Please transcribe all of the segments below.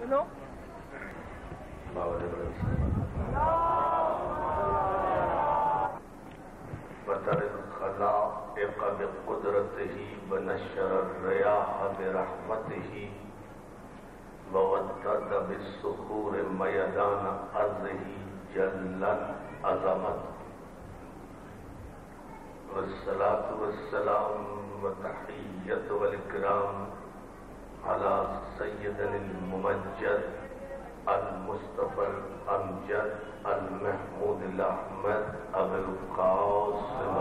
سنو وتر الخلائق بقدرته ونشر الرياح برحمته وودد بالصخور ميدان أرضه جلت عظمته والصلاة والسلام والتحية والإكرام على سيدنا الممجد المصطفى الأمجد المحمود الأحمد أبي القاسم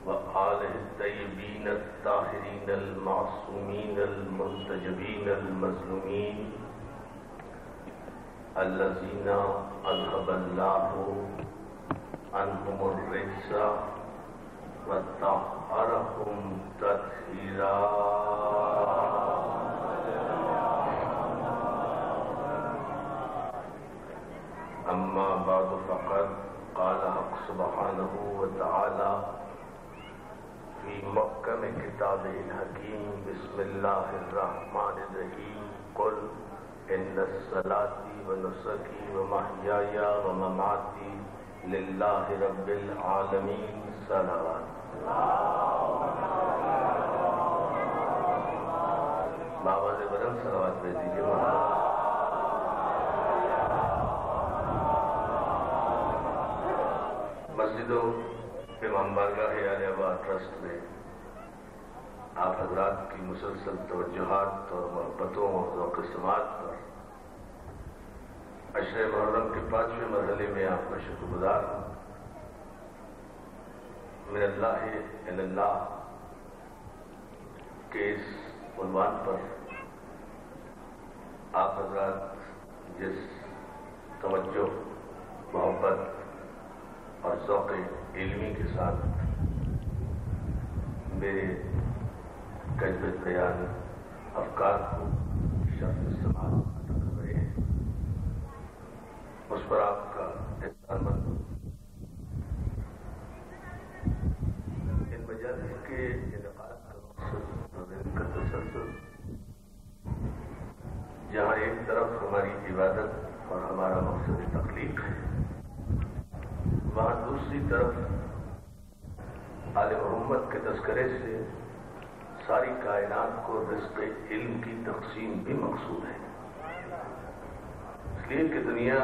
وآله الطيبين الطاهرين المعصومين المنتجبين المظلومين الذين أذهب الله عنهم الرجس وطهرهم تطهيرا. أما بعد فقد قال حق سبحانه وتعالى في محكم كتابه الحكيم بسم الله الرحمن الرحيم قل إن صلاتي ونسكي ومحياي ومماتي لله رب العالمين صلوات. بابا سے بلند صلوات بھیج دیجیے. مسجد امام بارگاہ آل آباد ٹرسٹ میں آپ حضرات کی مسلسل توجہات اور محبتوں اور ذوق سماعت پر عشر محرم کے 5ویں مرحلے میں آپ کا شکر گزار ہوں. من اللہ ان اللہ کے اس عنوان پر آپ حضرات جس توجہ، محبت اور ذوق علمی کے ساتھ میرے کجب بیان افکار کو شرف سماعت عطا کر رہے ہیں، اس پر آپ کا احسان مند ہوں. ان مجالس کے انعقاد کا مقصد اور ان کا تسلسل، جہاں ایک طرف ہماری عبادت اور ہمارا مقصد تخلیق ہے، وہاں دوسری طرف آل محمد کے تذکرے سے ساری کائنات کو رزق علم کی تقسیم بھی مقصود ہے. اس لیے کہ دنیا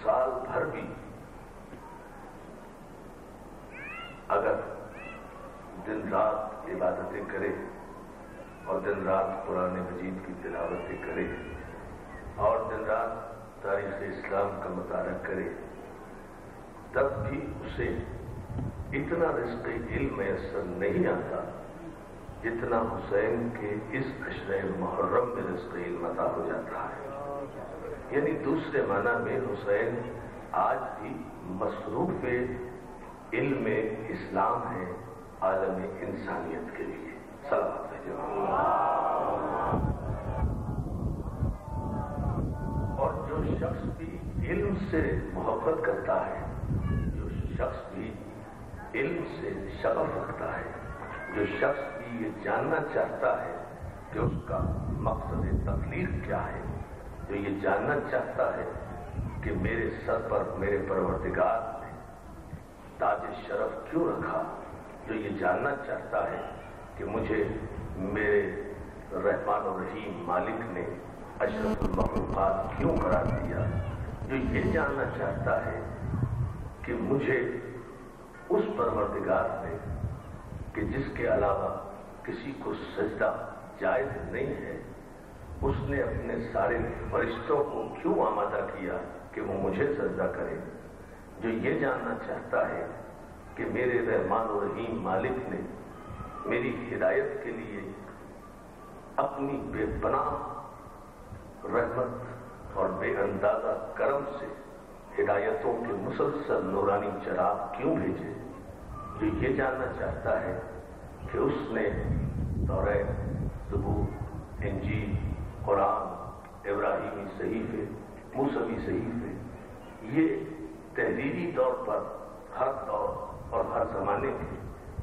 سال بھر بھی اگر دن رات عبادتیں کرے اور دن رات قرآن مجید کی تلاوتیں کرے اور دن رات تاریخ اسلام کا مطالعہ کرے، تب بھی اسے اتنا رزق علم میسر نہیں آتا جتنا حسین کے اس عشر محرم میں رزق علم عطا ہو جاتا ہے. یعنی دوسرے معنی میں حسین آج بھی مصروف علم اسلام ہے عالم انسانیت کے لیے. صلوات اور جو شخص بھی علم سے محبت کرتا ہے، جو شخص بھی علم سے شغف رکھتا ہے، جو شخص بھی یہ جاننا چاہتا ہے کہ اس کا مقصد تخلیق کیا ہے، جو یہ جاننا چاہتا ہے کہ میرے سر پر میرے پروردگار نے تاج شرف کیوں رکھا، جو یہ جاننا چاہتا ہے کہ مجھے میرے رحمان الرحیم مالک نے اشرف المخلوقات کیوں قرار دیا، جو یہ جاننا چاہتا ہے کہ مجھے اس پروردگار نے کہ جس کے علاوہ کسی کو سجدہ جائز نہیں ہے، اس نے اپنے سارے فرشتوں کو کیوں آمادہ کیا کہ وہ مجھے سجدہ کرے، جو یہ جاننا چاہتا ہے کہ میرے رحمان الرحیم مالک نے میری ہدایت کے لیے اپنی بے پناہ رحمت اور بے اندازہ کرم سے ہدایتوں کے مسلسل نورانی چراغ کیوں بھیجے، جو یہ جاننا چاہتا ہے کہ اس نے تورات، زبور، انجیل، قرآن، ابراہیمی صحیفے، موسوی صحیفے، یہ تحریری طور پر ہر دور اور ہر زمانے کے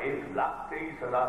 1,23,000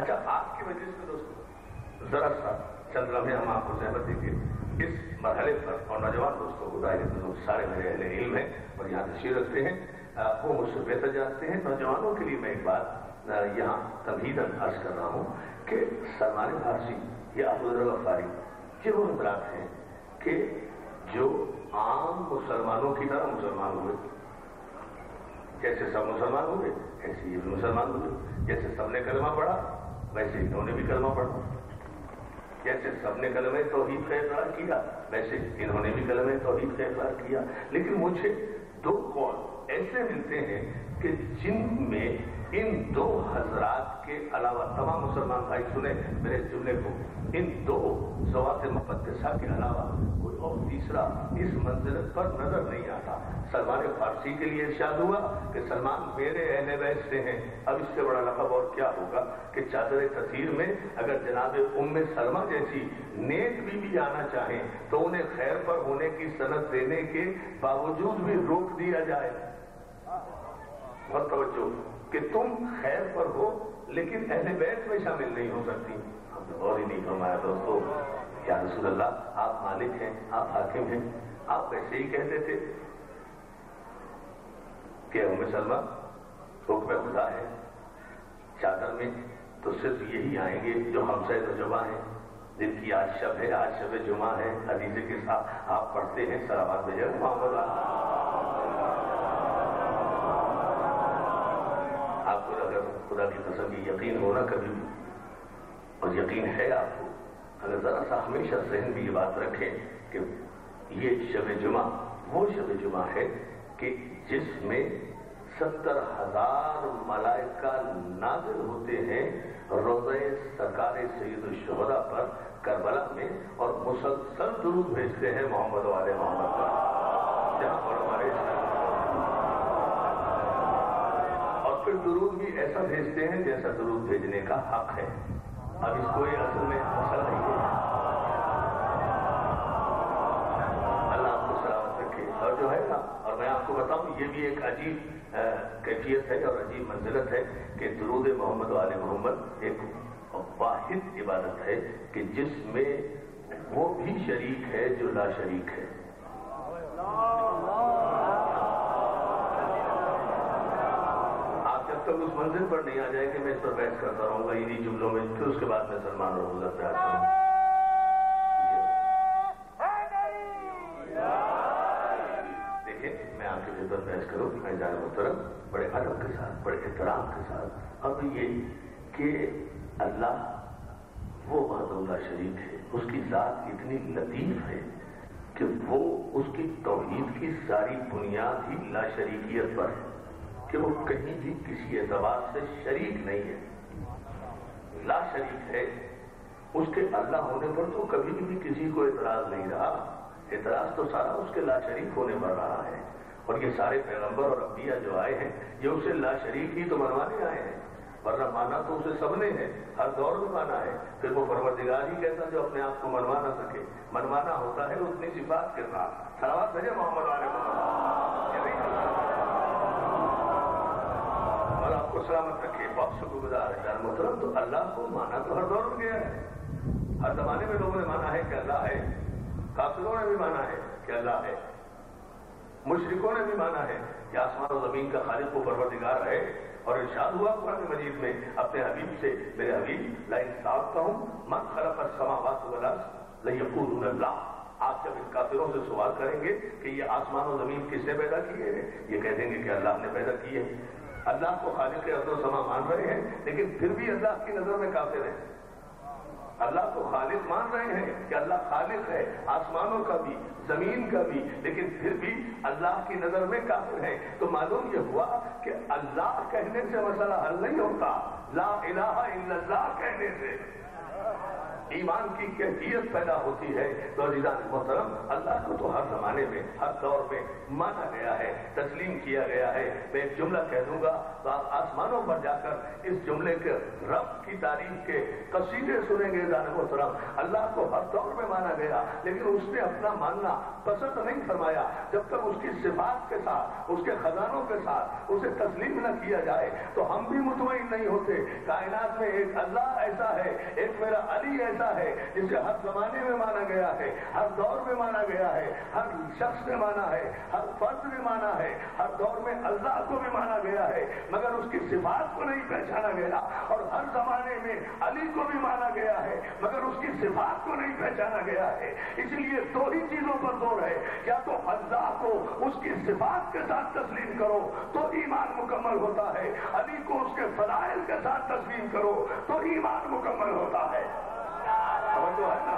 اچھا آج کی مجلس میں دوستوں ذرا سا چند لمحے ہم آپ کو زحمت دیں گے اس مرحلے پر، اور نوجوان دوستوں کو ظاہر سارے میرے اہل علم ہیں اور یہاں تشریف رکھتے ہیں، وہ مجھ سے بہتر جانتے ہیں۔ نوجوانوں کے لیے میں ایک بات یہاں تمہیداً عرض کر رہا ہوں کہ سلمان فارسی یا ابوذر غفاری یہ وہ حضرات ہیں کہ جو عام مسلمانوں کی طرح مسلمان ہوئے، جیسے سب مسلمان ہوئے ایسے یہ بھی مسلمان ہوئے، جیسے سب نے کلمہ پڑھا ویسے انہوں نے بھی کلمہ پڑھا، جیسے سب نے کلمہ توحید کا اقرار کیا ویسے انہوں نے بھی کلمہ توحید کا اقرار کیا۔ لیکن مجھے دو قول ایسے ملتے ہیں کہ جن میں ان دو حضرات کے علاوہ، تمام مسلمان بھائی سنیں میرے جملے کو، ان دو ذوات مقدسہ کے علاوہ کوئی اور تیسرا اس منزلت پر نظر نہیں آتا۔ سلمان فارسی کے لیے ارشاد ہوا کہ سلمان میرے اہل بیت سے ہیں، اب اس سے بڑا لقب اور کیا ہوگا کہ چادر تطہیر میں اگر جناب ام سلمہ جیسی نیک بیوی آنا چاہیں تو انہیں خیر پر ہونے کی سند دینے کے باوجود بھی روک دیا جائے۔ بہت توجہ کہ تم خیر پر ہو لیکن اہل بیت میں شامل نہیں ہو سکتی۔ ہم نے غور ہی نہیں فرمایا دوستو، یا رسول اللہ آپ مالک ہیں، آپ حاکم ہیں، آپ ایسے ہی کہتے تھے کہ ام سلمہ حکم خدا ہے، چادر میں تو صرف یہی آئیں گے جو ہمسائے نوجوان ہیں، جن کی آج شب ہے، آج شب جمعہ ہے، حدیث کے ساتھ آپ پڑھتے ہیں صلوات بھیجیں محمد آپ کو اگر خدا کی قسم کی یقین ہونا کبھی بھی، اور یقین ہے آپ کو، اگر ذرا سا ہمیشہ ذہن بھی یہ بات رکھیں کہ یہ شب جمعہ وہ شب جمعہ ہے کہ جس میں 70,000 ملائکہ نازل ہوتے ہیں روضہ سرکار سید الشہداء پر کربلا میں، اور مسلسل درود بھیجتے ہیں محمد و آل محمد پر، جہاں پر ہمارے اور پھر درود بھی ایسا بھیجتے ہیں جیسا درود بھیجنے کا حق ہے۔ اب اس کو یہ اصل میں اصل نہیں ہے۔ اللہ آپ کو سلامت رکھے۔ اور جو ہے نا، اور میں آپ کو بتاؤں یہ بھی ایک عجیب کیفیت ہے اور عجیب منزلت ہے کہ درود محمد و آل محمد ایک واحد عبادت ہے کہ جس میں وہ بھی شریک ہے جو لا شریک ہے۔ آپ جب تک اس منزل پر نہیں آ جائیں کہ میں اس پر بحث کرتا رہوں گا انہی جملوں میں، پھر اس کے بعد میں سلمان اور ابوذر پہ آتا ہوں۔ بحث کرو میں جان محترم بڑے ادب کے ساتھ، بڑے احترام کے ساتھ، اب یہ کہ اللہ وہ وحدہ لا شریک ہے، اس کی ذات اتنی لطیف ہے کہ وہ اس کی توحید کی ساری بنیاد ہی لا شریکیت پر ہے کہ وہ کہیں بھی کسی اعتبار سے شریک نہیں ہے، لا شریک ہے۔ اس کے اللہ ہونے پر تو کبھی بھی کسی کو اعتراض نہیں رہا، اعتراض تو سارا اس کے لا شریک ہونے پر رہا ہے۔ اور یہ سارے پیغمبر اور انبیاء جو آئے ہیں یہ اسے لا شریک ہی تو منوانے آئے ہیں، ورنہ مانا تو اسے سب نے ہے، ہر دور میں مانا ہے۔ پھر وہ پروردگار ہی کہتا جو اپنے آپ کو منوا نہ سکے، منوانا ہوتا ہے اتنی صفات کے ساتھ۔ صلوات بھیجیں محمد علیہ محمد، یہ نہیں اور آپ کو سلامت رکھے، بہت شکر گزار ہے جان محترم۔ تو اللہ کو مانا تو ہر دور میں گیا ہے، ہر زمانے میں لوگوں نے مانا ہے کہ اللہ ہے، کافروں نے بھی مانا ہے کہ اللہ ہے، مشرکوں نے بھی مانا ہے کہ آسمان و زمین کا خالق و پروردگار ہے۔ اور ارشاد ہوا قرآن مجید میں اپنے حبیب سے، میرے حبیب لئن سألتهم من خلق السماوات والارض لیقولون اللہ، آپ جب ان کافروں سے سوال کریں گے کہ یہ آسمان و زمین کس نے پیدا کیے ہیں، یہ کہہ دیں گے کہ اللہ نے پیدا کیے ہیں۔ اللہ کو خالق ارض و سما مان رہے ہیں لیکن پھر بھی اللہ کی نظر میں کافر ہیں۔ اللہ کو خالق مان رہے ہیں کہ اللہ خالق ہے آسمانوں کا بھی زمین کا بھی، لیکن پھر بھی اللہ کی نظر میں کافر ہیں۔ تو معلوم یہ ہوا کہ اللہ کہنے سے مسئلہ حل نہیں ہوتا، لا الہ الا اللہ کہنے سے۔ ایمان کی کیفیت پیدا ہوتی ہے تو عزیزان محترم اللہ کو تو ہر زمانے میں ہر دور میں مانا گیا ہے، تسلیم کیا گیا ہے۔ میں ایک جملہ کہہ دوں گا تو آپ آسمانوں پر جا کر اس جملے کے رب کی تعریف کے قصیدے سنیں گے عزیزان محترم۔ اللہ کو ہر دور میں مانا گیا لیکن اس نے اپنا ماننا پسند نہیں فرمایا جب تک اس کی صفات کے ساتھ، اس کے خزانوں کے ساتھ اسے تسلیم نہ کیا جائے تو ہم بھی مطمئن نہیں ہوتے۔ کائنات میں ایک اللہ ایسا ہے، ایک میرا علی ایسا ہے جسے ہر زمانے میں مانا گیا ہے، ہر دور میں مانا گیا ہے، ہر شخص نے مانا ہے، ہر فرد نے مانا ہے، ہر دور میں اللہ کو بھی مانا گیا ہے مگر اس کی صفات کو نہیں پہچانا گیا، اور ہر زمانے میں علی کو بھی مانا گیا ہے مگر اس کی صفات کو نہیں پہچانا گیا ہے۔ اس لیے دو ہی چیزوں پر زور ہے، یا تو اللہ کو اس کی صفات کے ساتھ تسلیم کرو تو ایمان مکمل ہوتا ہے، علی کو اس کے فضائل کے ساتھ تسلیم کرو تو ایمان مکمل ہوتا ہے۔ توجہ ہے نا؟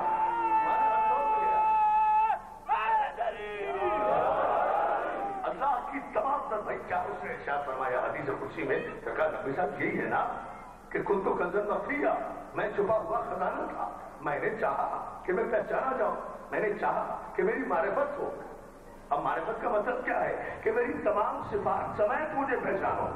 اللہ کی تمام در بھائی کیا اس نے ارشاد فرمایا حدیث قدسی میں، کہا نبی صاحب یہی ہے نا کہ کن تو کنزن مخفیہ، میں چھپا ہوا خزانہ تھا، میں نے چاہا کہ میں پہچانا جاؤں، میں نے چاہا کہ میری معرفت ہو۔ اب معرفت کا مطلب کیا ہے کہ میری تمام صفات سمیت مجھے پہچانو،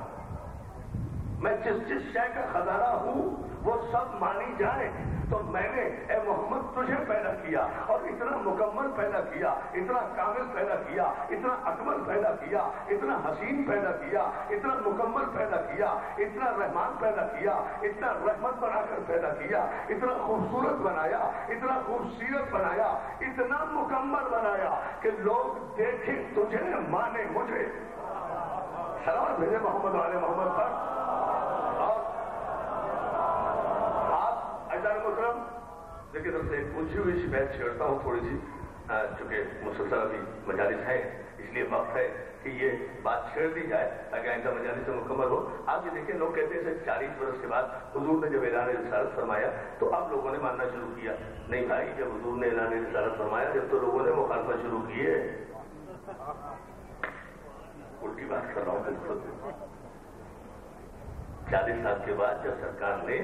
میں جس جس شے کا خزانہ ہوں وہ سب مانی جائیں۔ تو میں نے اے محمد تجھے پیدا کیا اور اتنا مکمل پیدا کیا، اتنا کامل پیدا کیا، اتنا اکمل پیدا کیا، اتنا حسین پیدا کیا، اتنا مکمل پیدا کیا، اتنا رحمان پیدا کیا، اتنا رحمت بنا کر پیدا کیا، اتنا خوبصورت بنایا، اتنا خوبصورت بنایا، اتنا مکمل بنایا کہ لوگ دیکھیں تجھے مانے مجھے۔ سلام بھیجے محمد والے محمد پر۔ لیکن ہم سے ایک اونچی ہوئی سی بحث چھیڑتا ہوں تھوڑی سی، چونکہ مسلسل ابھی مجالس ہے اس لیے وقت ہے کہ یہ بات چھیڑ دی جائے تاکہ آئندہ مجالس سے مکمل ہو۔ آپ یہ دیکھیں لوگ کہتے ہیں 40 برس کے بعد حضور نے جب اعلان رسالت فرمایا تو اب لوگوں نے ماننا شروع کیا۔ نہیں بھائی، جب حضور نے اعلان رسالت فرمایا جب تو لوگوں نے مخالفت شروع کی ہے۔ الٹی بات کر رہا ہوں بالکل۔ 40 سال کے بعد جب سرکار نے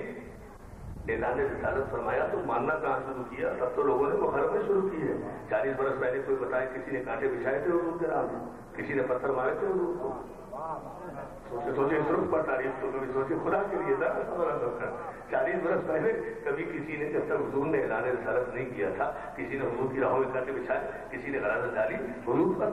اعلان رسالت فرمایا تو ماننا کہاں شروع کیا؟ تب تو لوگوں نے مخالفت شروع کی ہے۔ 40 برس پہلے کوئی بتائے کسی نے کانٹے بچھائے تھے حضور کے نام میں، کسی نے پتھر مارے تھے حضور کو۔ سوچے اس رخ پر تعریف تو کبھی سوچے خدا کے لیے تھا 40 برس پہلے کبھی کسی نے جب تک حضور نے اعلان رسالت نہیں کیا تھا کسی نے حضور کی راہوں میں کانٹے بچھائے، کسی نے غلاظت ڈالی حضور پر،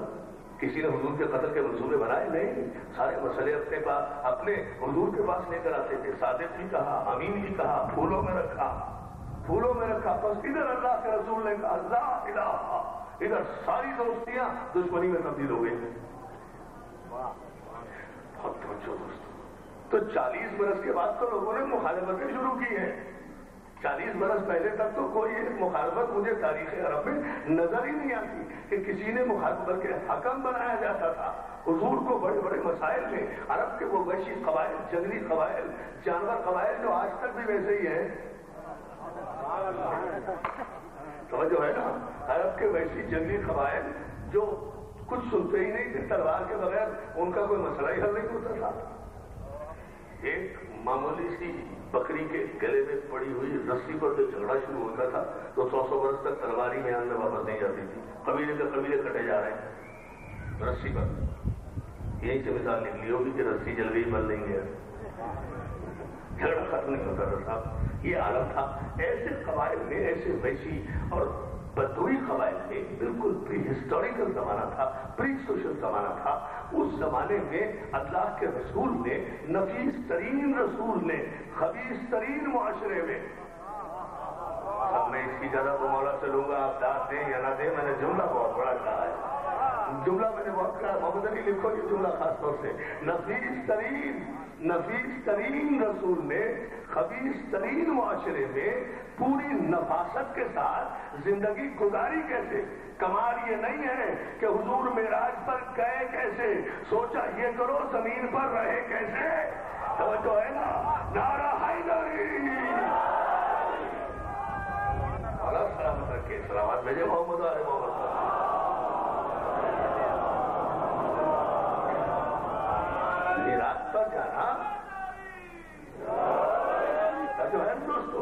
کسی نے حضور کے قتل کے منصوبے بنائے؟ نہیں، سارے مسئلے اپنے پاس اپنے حضور کے پاس لے کر آتے تھے۔ صادق بھی کہا، امین بھی کہا، پھولوں میں رکھا، پھولوں میں رکھا۔ بس ادھر اللہ کے رسول نے کہا لا الہ، ادھر ساری دوستیاں دشمنی میں تبدیل ہو گئی۔ بہت توجہ دوستوں۔ تو 40 برس کے بعد تو لوگوں نے مخالفتیں شروع کی ہیں۔ 40 برس پہلے تک تو کوئی ایک مخالفت مجھے تاریخ عرب میں نظر ہی نہیں آتی کہ کسی نے مخالفت کے حکم بنایا جاتا تھا حضور کو بڑے بڑے مسائل میں۔ عرب کے وہ وحشی قبائل، جنگلی قبائل، جانور قبائل جو آج تک بھی ویسے ہی ہیں، توجہ ہے نا، عرب کے وحشی جنگلی قبائل جو کچھ سنتے ہی نہیں تھے، تلوار کے بغیر ان کا کوئی مسئلہ ہی حل نہیں ہوتا تھا۔ ایک معمولی سی بکری کے گلے میں پڑی ہوئی رسی پر جو جھگڑا شروع ہوتا تھا تو 100 برس تک تلواری میان میں واپس نہیں جاتی تھی، قبیلے کے قبیلے کٹے جا رہے ہیں رسی پر۔ یہی سے مثال نکلی ہوگی کہ رسی جل گئی بل نہیں گیا، جھگڑا ختم نہیں ہوتا تھا صاحب۔ یہ عالم تھا۔ ایسے قبائل میں، ایسے وحشی اور بدوئی قبائل میں بالکل پری ہسٹوریکل زمانہ تھا، پری سوشل زمانہ تھا۔ اس زمانے میں اللہ کے رسول نے، نفیس ترین رسول نے، خبیث ترین معاشرے میں، اب میں اس کی جگہ کو مولا سے لوں گا، آپ داد دیں یا نہ دیں، میں نے جملہ بہت بڑا کہا ہے، جملہ میں نے بہت کہا، محمد علی لکھو یہ جملہ خاص طور سے، نفیس ترین رسول نے خبیث ترین معاشرے میں پوری نفاست کے ساتھ زندگی گزاری کیسے؟ کمال یہ نہیں ہے کہ حضور معراج پر گئے کیسے، سوچا یہ کرو زمین پر رہے کیسے۔ توجہ ہے نا؟ نعرہ حیدری، اللہ سلامت رکھے، سلامت بھیجے محمد علیہ محمد۔ معراج پر جانا جو ہے دوستو،